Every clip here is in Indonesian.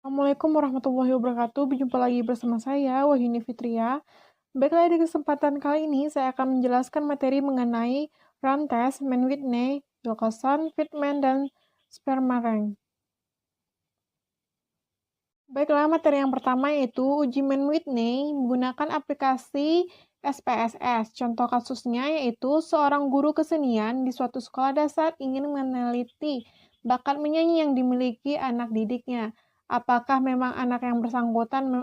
Assalamualaikum warahmatullahi wabarakatuh. Berjumpa lagi bersama saya, Wahyuni Fitria. Baiklah, di kesempatan kali ini saya akan menjelaskan materi mengenai run test, Mann-Whitney, Wilcoxon, Friedman, dan Spermarang. Baiklah, materi yang pertama yaitu uji Mann-Whitney menggunakan aplikasi SPSS. Contoh kasusnya yaitu seorang guru kesenian di suatu sekolah dasar ingin meneliti bakat menyanyi yang dimiliki anak didiknya. Apakah memang anak yang bersangkutan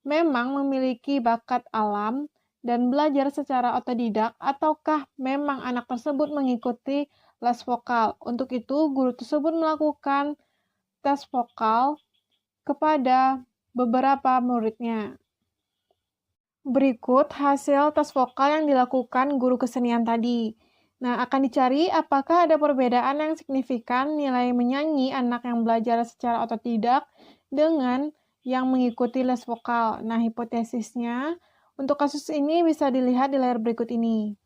memang memiliki bakat alam dan belajar secara otodidak, ataukah memang anak tersebut mengikuti les vokal? Untuk itu, guru tersebut melakukan tes vokal kepada beberapa muridnya. Berikut hasil tes vokal yang dilakukan guru kesenian tadi. Nah, akan dicari apakah ada perbedaan yang signifikan nilai menyanyi anak yang belajar secara otodidak dengan yang mengikuti les vokal. Nah, hipotesisnya untuk kasus ini bisa dilihat di layar berikut ini.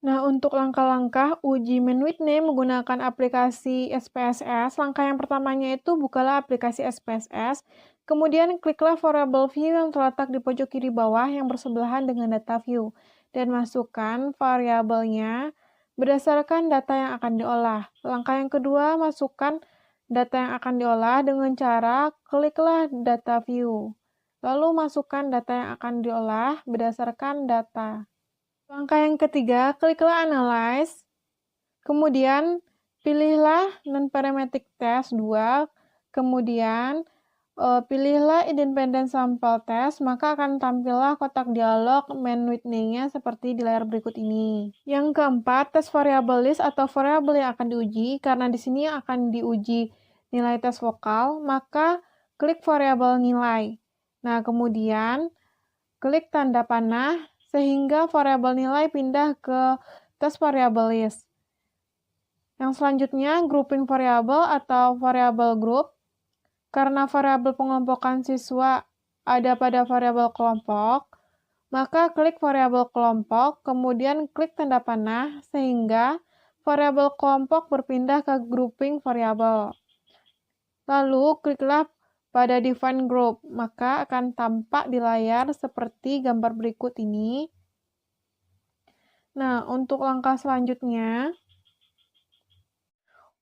Nah, untuk langkah-langkah uji Mann-Whitney menggunakan aplikasi SPSS, langkah yang pertamanya itu bukalah aplikasi SPSS, kemudian kliklah variable view yang terletak di pojok kiri bawah yang bersebelahan dengan data view, dan masukkan variabelnya berdasarkan data yang akan diolah. Langkah yang kedua, masukkan data yang akan diolah dengan cara kliklah data view, lalu masukkan data yang akan diolah berdasarkan data. Langkah yang ketiga, kliklah Analyze, kemudian pilihlah Non-Parametric Test 2, kemudian pilihlah Independent Sample Test, maka akan tampillah kotak dialog Mann-Whitney-nya seperti di layar berikut ini. Yang keempat, tes variable list atau variabel yang akan diuji, karena di sini akan diuji nilai tes vokal, maka klik variabel nilai. Nah, kemudian klik tanda panah, sehingga variabel nilai pindah ke tes variable list. Yang selanjutnya, grouping variabel atau variable group. Karena variabel pengelompokan siswa ada pada variabel kelompok, maka klik variabel kelompok, kemudian klik tanda panah, sehingga variabel kelompok berpindah ke grouping variabel. Lalu, kliklah pada define group, maka akan tampak di layar seperti gambar berikut ini. Nah, untuk langkah selanjutnya,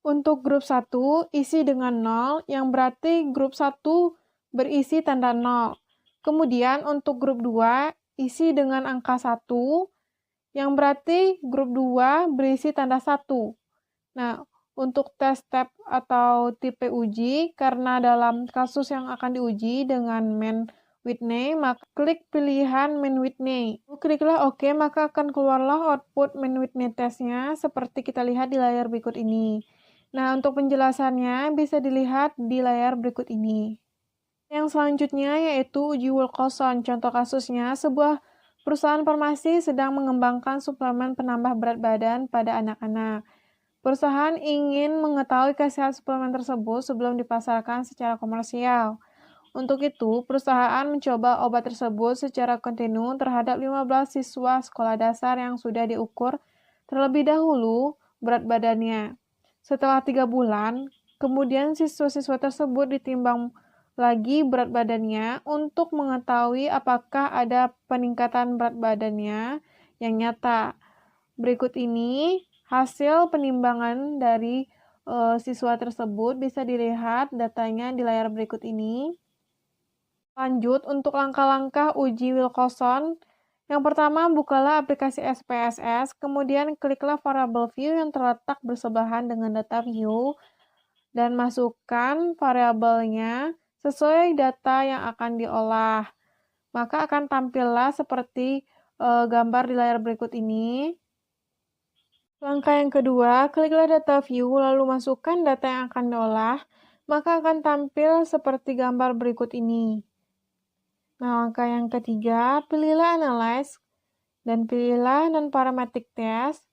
untuk grup 1 isi dengan 0, yang berarti grup 1 berisi tanda 0. Kemudian untuk grup 2 isi dengan angka 1, yang berarti grup 2 berisi tanda 1. Nah, untuk tes step atau tipe uji, karena dalam kasus yang akan diuji dengan Mann-Whitney, maka klik pilihan Mann-Whitney. Kliklah OK, maka akan keluarlah output Mann-Whitney testnya seperti kita lihat di layar berikut ini. Nah, untuk penjelasannya bisa dilihat di layar berikut ini. Yang selanjutnya yaitu uji Wilcoxon. Contoh kasusnya, sebuah perusahaan farmasi sedang mengembangkan suplemen penambah berat badan pada anak-anak. Perusahaan ingin mengetahui khasiat suplemen tersebut sebelum dipasarkan secara komersial. Untuk itu, perusahaan mencoba obat tersebut secara kontinu terhadap 15 siswa sekolah dasar yang sudah diukur terlebih dahulu berat badannya. Setelah 3 bulan, kemudian siswa-siswa tersebut ditimbang lagi berat badannya untuk mengetahui apakah ada peningkatan berat badannya yang nyata. Berikut ini hasil penimbangan dari siswa tersebut, bisa dilihat datanya di layar berikut ini. Lanjut, untuk langkah-langkah uji Wilcoxon. Yang pertama, bukalah aplikasi SPSS, kemudian kliklah variable view yang terletak bersebelahan dengan data view, dan masukkan variabelnya sesuai data yang akan diolah. Maka akan tampillah seperti gambar di layar berikut ini. Langkah yang kedua, kliklah data view, lalu masukkan data yang akan diolah, maka akan tampil seperti gambar berikut ini. Nah, langkah yang ketiga, pilihlah Analyze, dan pilihlah Non-Parametric Test.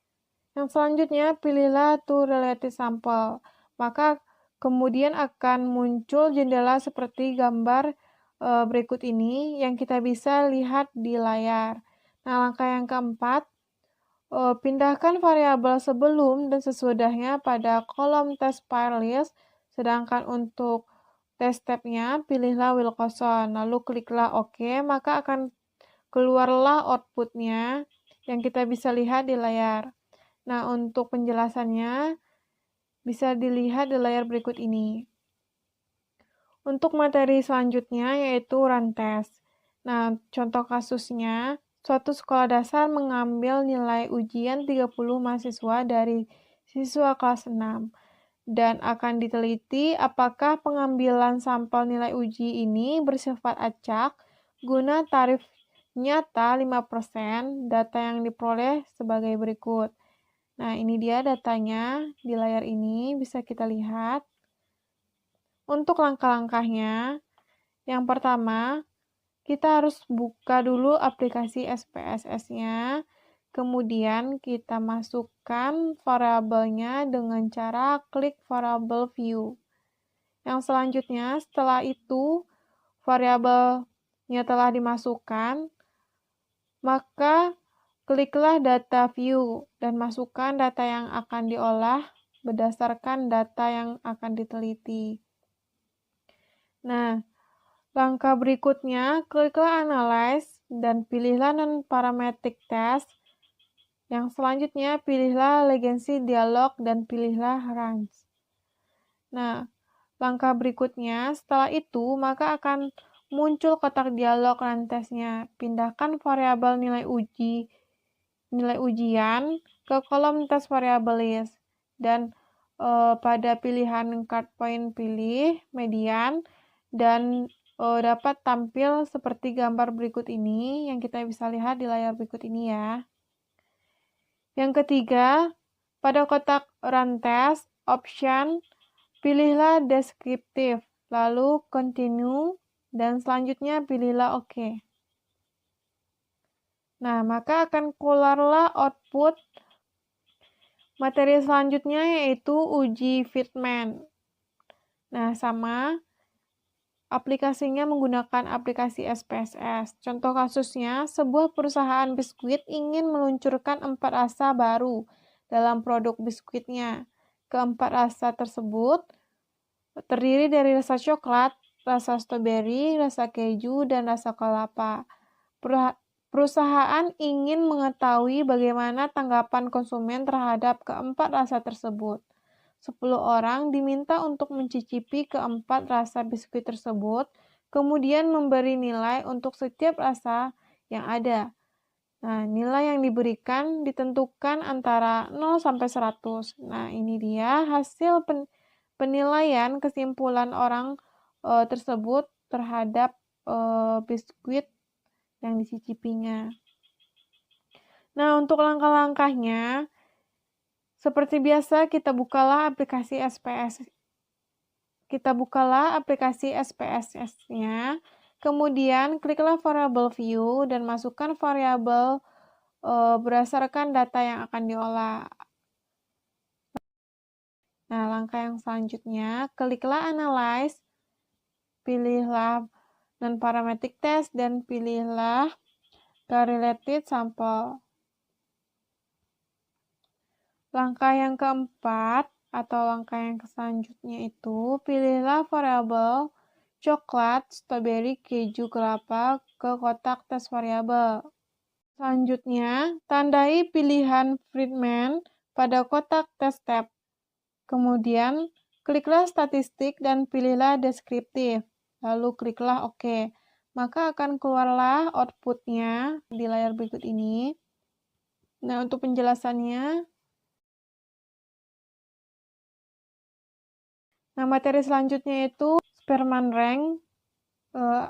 Yang selanjutnya, pilihlah To Related Sample. Maka kemudian akan muncul jendela seperti gambar berikut ini, yang kita bisa lihat di layar. Nah, langkah yang keempat, pindahkan variabel sebelum dan sesudahnya pada kolom test file list, sedangkan untuk test tab-nya, pilihlah Wilcoxon, lalu kliklah OK, maka akan keluarlah output-nya yang kita bisa lihat di layar. Nah, untuk penjelasannya bisa dilihat di layar berikut ini. Untuk materi selanjutnya yaitu run test. Nah, contoh kasusnya, suatu sekolah dasar mengambil nilai ujian 30 mahasiswa dari siswa kelas 6 dan akan diteliti apakah pengambilan sampel nilai uji ini bersifat acak guna tarif nyata 5%. Data yang diperoleh sebagai berikut. Nah, ini dia datanya di layar ini, bisa kita lihat. Untuk langkah-langkahnya, yang pertama, kita harus buka dulu aplikasi SPSS-nya, kemudian kita masukkan variabelnya dengan cara klik variabel view. Yang selanjutnya, setelah itu variabelnya telah dimasukkan, maka kliklah data view dan masukkan data yang akan diolah berdasarkan data yang akan diteliti. Nah, langkah berikutnya, kliklah Analyze dan pilihlah Non-Parametric Test. Yang selanjutnya, pilihlah Legacy Dialog dan pilihlah Runs. Nah, langkah berikutnya, setelah itu, maka akan muncul kotak dialog run test-nya. Pindahkan variabel nilai ujian ke kolom test variable list. Dan pada pilihan card point pilih median dan dapat tampil seperti gambar berikut ini yang kita bisa lihat di layar berikut ini ya. Yang ketiga, pada kotak run test option pilihlah descriptive, lalu continue dan selanjutnya pilihlah OK. Nah, maka akan keluarlah output materi selanjutnya yaitu uji fitment. Nah, sama aplikasinya menggunakan aplikasi SPSS. Contoh kasusnya, sebuah perusahaan biskuit ingin meluncurkan 4 rasa baru dalam produk biskuitnya. Keempat rasa tersebut terdiri dari rasa coklat, rasa stroberi, rasa keju, dan rasa kelapa. Perusahaan ingin mengetahui bagaimana tanggapan konsumen terhadap keempat rasa tersebut. 10 orang diminta untuk mencicipi keempat rasa biskuit tersebut, kemudian memberi nilai untuk setiap rasa yang ada. Nah, nilai yang diberikan ditentukan antara 0 sampai 100. Nah, ini dia hasil penilaian kesimpulan orang tersebut terhadap biskuit yang dicicipinya. Nah, untuk langkah-langkahnya, seperti biasa kita bukalah aplikasi SPSS-nya, kemudian kliklah variabel view dan masukkan variabel berdasarkan data yang akan diolah. Nah, langkah yang selanjutnya, kliklah Analyze, pilihlah Non-Parametric Test, dan pilihlah Correlated Sample. Langkah yang keempat, atau langkah yang selanjutnya itu, pilihlah variabel coklat, stroberi, keju, kelapa ke kotak tes variabel. Selanjutnya, tandai pilihan Friedman pada kotak tes tab. Kemudian, kliklah statistik dan pilihlah deskriptif. Lalu kliklah OK. Maka akan keluarlah output-nya di layar berikut ini. Nah, untuk penjelasannya, nah materi selanjutnya itu Spearman Rank.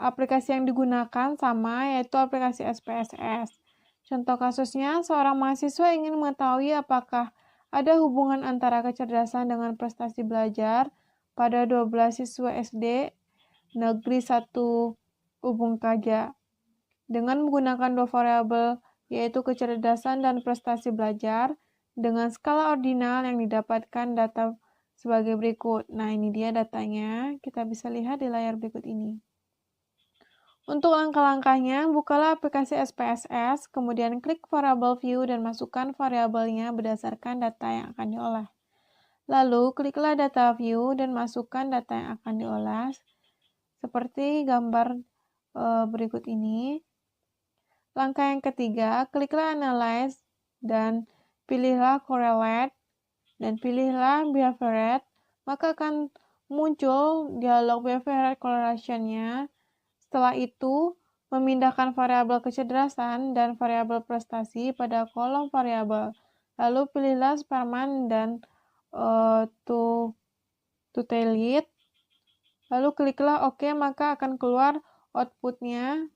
Aplikasi yang digunakan sama, yaitu aplikasi SPSS. Contoh kasusnya, seorang mahasiswa ingin mengetahui apakah ada hubungan antara kecerdasan dengan prestasi belajar pada 12 siswa SD Negeri 1 Ubung Kaja. Dengan menggunakan dua variabel, yaitu kecerdasan dan prestasi belajar, dengan skala ordinal yang didapatkan data sebagai berikut. Nah, ini dia datanya, kita bisa lihat di layar berikut ini. Untuk langkah-langkahnya, bukalah aplikasi SPSS, kemudian klik variabel view dan masukkan variabelnya berdasarkan data yang akan diolah. Lalu, kliklah data view dan masukkan data yang akan diolah. seperti gambar berikut ini. Langkah yang ketiga, kliklah Analyze dan pilihlah Correlate dan pilihlah Behaviorate, maka akan muncul dialog Behaviorate Correlation-nya. Setelah itu, memindahkan variabel kecerdasan dan variabel prestasi pada kolom variabel. Lalu pilihlah Spearman dan Tutelid. Lalu kliklah OK, maka akan keluar outputnya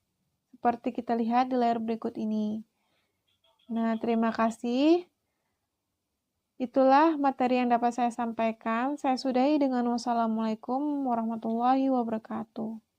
seperti kita lihat di layar berikut ini. Nah, terima kasih. Itulah materi yang dapat saya sampaikan. Saya sudahi dengan wassalamualaikum warahmatullahi wabarakatuh.